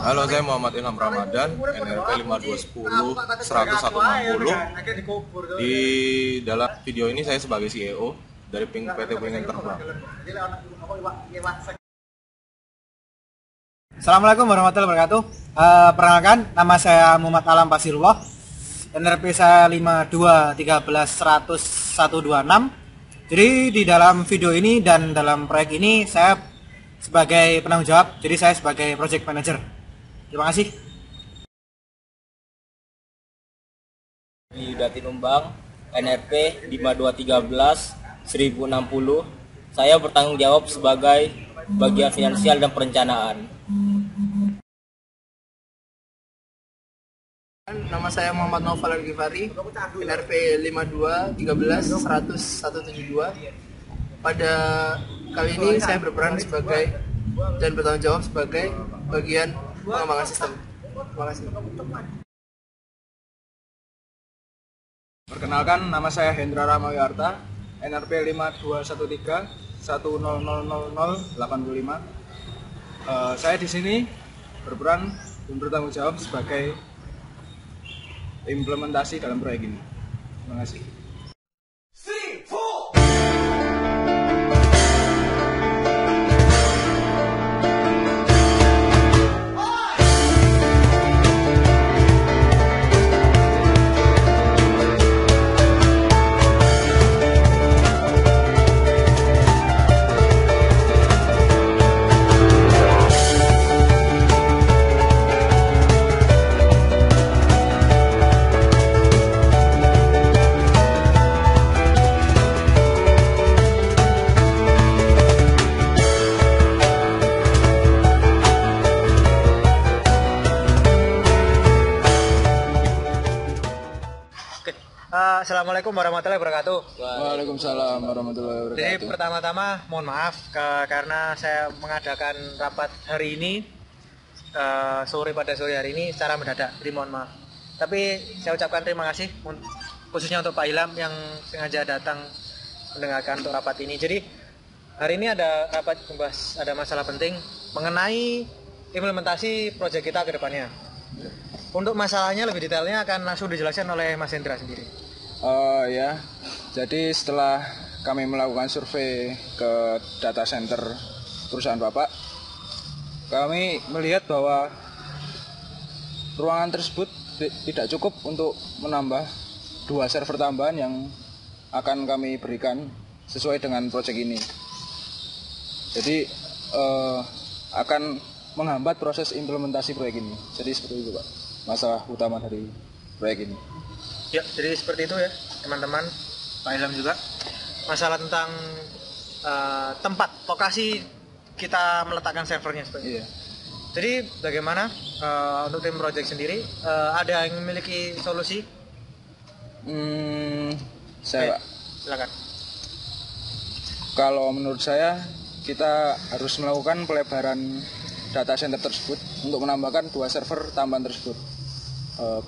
Halo, saya Muhammad Ilham Ramadan, NRP 5210 160. Di dalam video ini saya sebagai CEO dari PT Pingin Terbang. Assalamualaikum warahmatullahi wabarakatuh. Perkenalkan, nama saya Muhammad Alam Pasirullah. NRP saya 52131126. Jadi di dalam video ini dan dalam proyek ini saya sebagai penanggung jawab, jadi saya sebagai project manager. Terima kasih. Di Datinumbang, NRP 5213 1060. Saya bertanggung jawab sebagai bagian finansial dan perencanaan. Nama saya Muhammad Naufal Al-Ghifari, NRP 52131172. Pada kali ini saya berperan sebagai dan bertanggung jawab sebagai bagian pengembangan sistem. Terima kasih. Perkenalkan, nama saya Hendra Ramayarta, NRP 5213 1000085. Saya di sini berperan dan bertanggung jawab sebagai implementasi dalam proyek ini. Terima kasih. Assalamualaikum warahmatullahi wabarakatuh. Waalaikumsalam warahmatullahi wabarakatuh. Jadi pertama-tama mohon maaf karena saya mengadakan rapat hari ini pada sore hari ini secara mendadak. Jadi mohon maaf. Tapi saya ucapkan terima kasih khususnya untuk Pak Ilham yang sengaja datang mendengarkan untuk rapat ini. Jadi hari ini ada rapat membahas ada masalah penting mengenai implementasi proyek kita ke depannya. Untuk masalahnya lebih detailnya akan langsung dijelaskan oleh Mas Hendra sendiri. Ya, jadi setelah kami melakukan survei ke data center perusahaan Bapak, kami melihat bahwa ruangan tersebut tidak cukup untuk menambah 2 server tambahan yang akan kami berikan sesuai dengan proyek ini. Jadi akan menghambat proses implementasi proyek ini. Jadi seperti itu, Pak, masalah utama dari proyek ini. Ya, jadi seperti itu ya teman-teman, Pak Ilham juga. Masalah tentang tempat, lokasi kita meletakkan servernya seperti itu. Jadi bagaimana untuk tim project sendiri, ada yang memiliki solusi? Saya, silakan. Kalau menurut saya, kita harus melakukan pelebaran data center tersebut untuk menambahkan 2 server tambahan tersebut.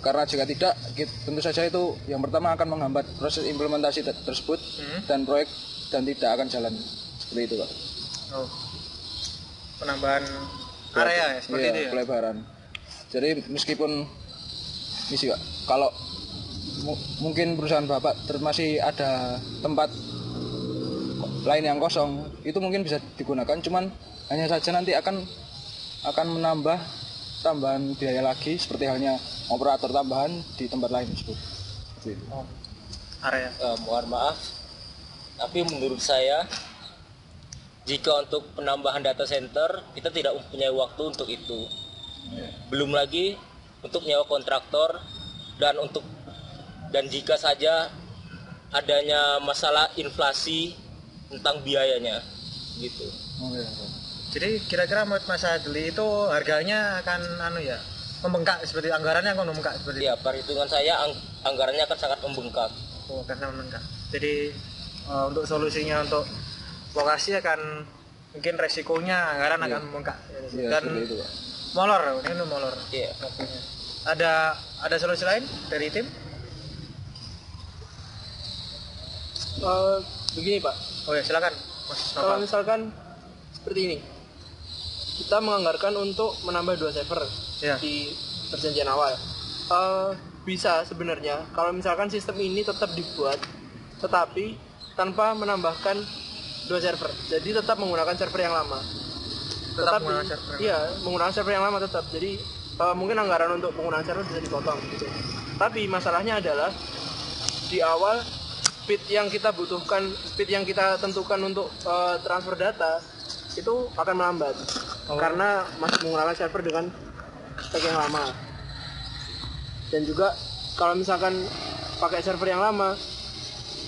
Karena jika tidak, tentu saja itu yang pertama akan menghambat proses implementasi tersebut dan proyek dan tidak akan jalan seperti itu, Pak. Oh, penambahan area ya seperti itu ya. Pelebaran. Jadi meskipun misi, Pak, kalau mungkin perusahaan Bapak masih ada tempat lain yang kosong, itu mungkin bisa digunakan, cuman hanya saja nanti akan menambah tambahan biaya lagi seperti halnya operator tambahan di tempat lain tersebut. Area. Mohon maaf, tapi menurut saya jika untuk penambahan data center kita tidak mempunyai waktu untuk itu. Belum lagi untuk nyewa kontraktor dan jika saja adanya masalah inflasi tentang biayanya gitu. Jadi kira-kira menurut Mas Adli itu harganya akan membengkak seperti anggarannya akan membengkak seperti ya, perhitungan saya anggarannya akan sangat membengkak. Oh, karena membengkak. Jadi untuk solusinya untuk lokasi akan mungkin resikonya anggaran akan membengkak. Dan itu, Pak. molor. Iya. Ada solusi lain dari tim? Begini, Pak. Oh ya, silakan Mas Kalau Nopal. misalkan seperti ini, kita menganggarkan untuk menambah 2 server. Ya. di perjanjian awal. Bisa sebenarnya kalau misalkan sistem ini tetap dibuat, tetapi tanpa menambahkan 2 server. Jadi tetap menggunakan server yang lama. Tetap menggunakan server yang Iya, menggunakan server yang lama tetap. Jadi mungkin anggaran untuk penggunaan server bisa dipotong gitu. Tapi masalahnya adalah di awal speed yang kita butuhkan, speed yang kita tentukan untuk transfer data itu akan melambat karena masih menggunakan server dengan spek yang lama. Dan juga kalau misalkan pakai server yang lama,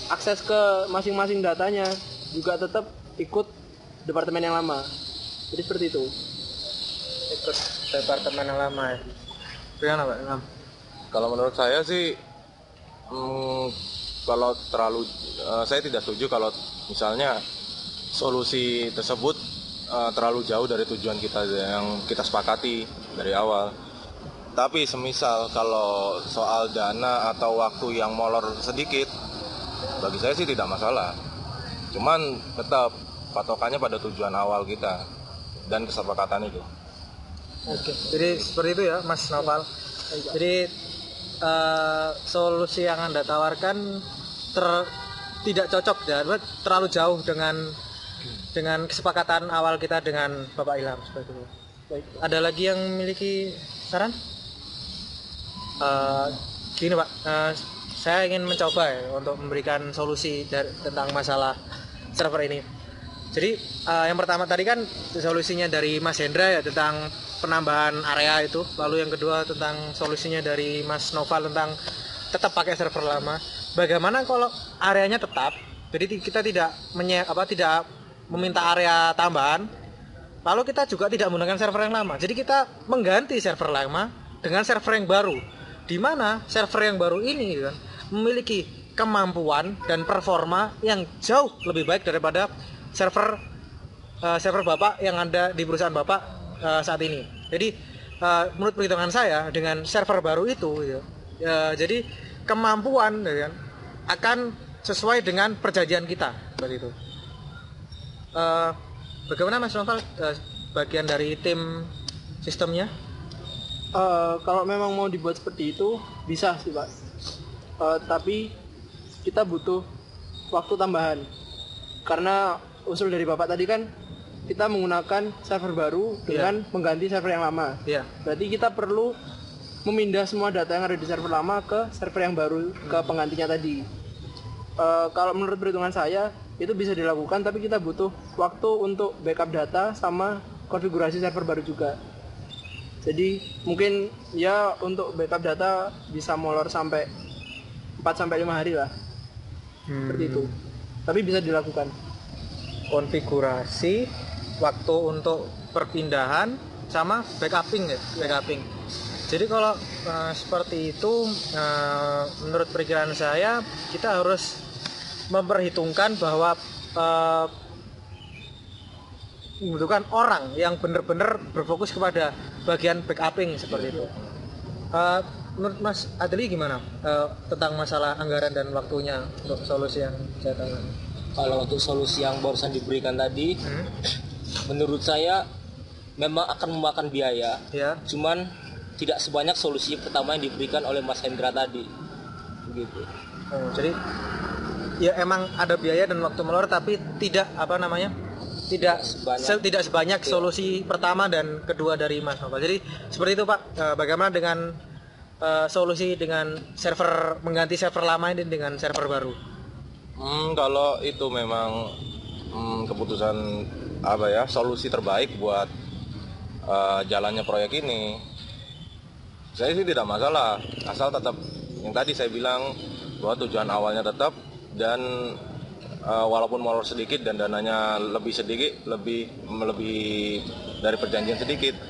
akses ke masing-masing datanya juga tetap ikut departemen yang lama. Jadi seperti itu. Ikut departemen yang lama ya. Gimana Pak Ilham? Kalau menurut saya sih, kalau terlalu, saya tidak setuju kalau misalnya solusi tersebut terlalu jauh dari tujuan kita yang kita sepakati dari awal. Tapi semisal kalau soal dana atau waktu yang molor sedikit, bagi saya sih tidak masalah. Cuman tetap patokannya pada tujuan awal kita dan kesepakatan itu. Oke, jadi seperti itu ya Mas Noval. Jadi solusi yang Anda tawarkan tidak cocok ya, terlalu jauh dengan kesepakatan awal kita dengan Bapak Ilham seperti itu. Baik. Ada lagi yang memiliki saran? Gini Pak, saya ingin mencoba ya untuk memberikan solusi tentang masalah server ini. Jadi yang pertama tadi kan solusinya dari Mas Hendra ya tentang penambahan area itu, lalu yang kedua tentang solusinya dari Mas Noval tentang tetap pakai server lama. Bagaimana kalau areanya tetap, jadi kita tidak tidak meminta area tambahan, lalu kita juga tidak menggunakan server yang lama. Jadi kita mengganti server lama dengan server yang baru, di mana server yang baru ini kan memiliki kemampuan dan performa yang jauh lebih baik daripada server Bapak yang ada di perusahaan Bapak saat ini. Jadi menurut perhitungan saya dengan server baru itu jadi kemampuan kan, akan sesuai dengan perjanjian kita seperti itu. Bagaimana Mas Noval bagian dari tim sistemnya? Kalau memang mau dibuat seperti itu bisa sih Pak, tapi kita butuh waktu tambahan karena usul dari Bapak tadi kan kita menggunakan server baru dengan mengganti server yang lama. Berarti kita perlu memindah semua data yang ada di server lama ke server yang baru, ke penggantinya tadi. Kalau menurut perhitungan saya itu bisa dilakukan, tapi kita butuh waktu untuk backup data sama konfigurasi server baru juga. Jadi mungkin ya untuk backup data bisa molor sampai 4-5 hari lah. Seperti itu. Tapi bisa dilakukan. Konfigurasi, waktu untuk perpindahan sama backuping ya, backuping. Jadi kalau seperti itu menurut perkiraan saya kita harus memperhitungkan bahwa membutuhkan orang yang benar-benar berfokus kepada bagian backuping seperti itu. Menurut Mas Adli gimana tentang masalah anggaran dan waktunya untuk solusi yang saya tawarkan? Kalau untuk solusi yang barusan diberikan tadi, menurut saya memang akan memakan biaya, cuman tidak sebanyak solusi pertama yang diberikan oleh Mas Hendra tadi, begitu. Jadi ya emang ada biaya dan waktu molor, tapi tidak tidak sebanyak solusi pertama dan kedua dari Mas Noval. Jadi seperti itu Pak. Bagaimana dengan solusi dengan server, mengganti server lama ini dengan server baru? Kalau itu memang keputusan solusi terbaik buat jalannya proyek ini, saya sih tidak masalah, asal tetap yang tadi saya bilang bahwa tujuan awalnya tetap, dan walaupun molor sedikit dan dananya lebih dari perjanjian sedikit,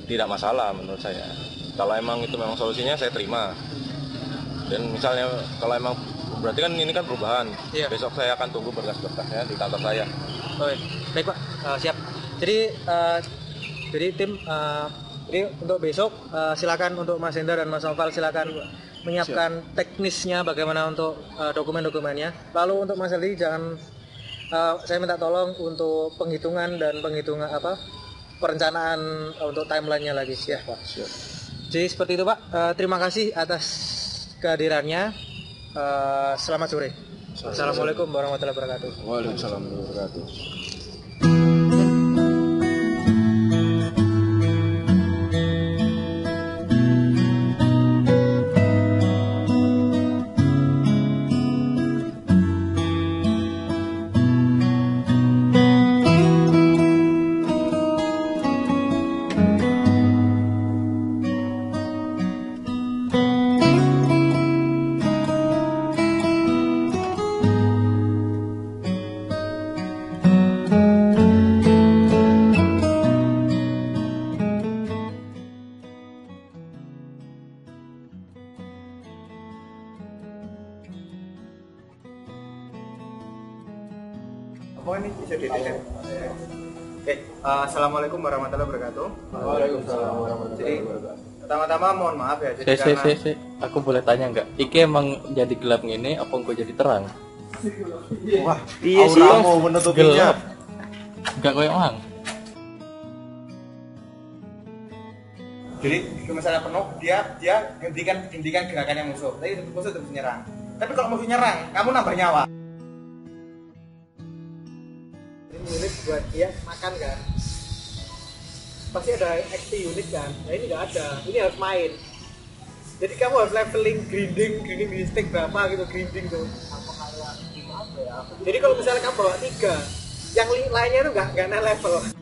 tidak masalah menurut saya. Kalau emang itu memang solusinya, saya terima. Dan misalnya kalau emang berarti kan ini kan perubahan, besok saya akan tunggu berkas-berkasnya di kantor saya. Baik Pak, siap. Jadi tim jadi untuk besok silakan untuk Mas Hendra dan Mas Noval silakan menyiapkan teknisnya bagaimana untuk dokumen-dokumennya. Lalu untuk Mas Adli jangan saya minta tolong untuk penghitungan perencanaan untuk timelinenya lagi ya. Jadi seperti itu Pak. Terima kasih atas kehadirannya. Selamat sore. Assalamualaikum warahmatullahi wabarakatuh. Waalaikumsalam warahmatullahi wabarakatuh. Oh ini bisa diedit. Oke, assalamualaikum warahmatullahi wabarakatuh. Waalaikumsalam warahmatullahi wabarakatuh. Pertama-tama mohon maaf ya. Jadi karena Aku boleh tanya nggak? Iki emang jadi gelap gini, apa engkau jadi terang? Wah, iya sih mau menutupinya. Gelap. Enggak koyo mang. jadi misalnya penuh dia hentikan gerakannya musuh. Tapi musuh terus menyerang. Tapi kalau musuh nyerang, kamu nambah nyawa. Ini unit buat dia makan kan. Pasti ada XP unit kan. Nah ini nggak ada. Ini harus main. Jadi kamu harus leveling grinding di stick berapa gitu grinding tuh. Jadi kalau misalnya kamu bawa 3, yang lainnya itu nggak naik level.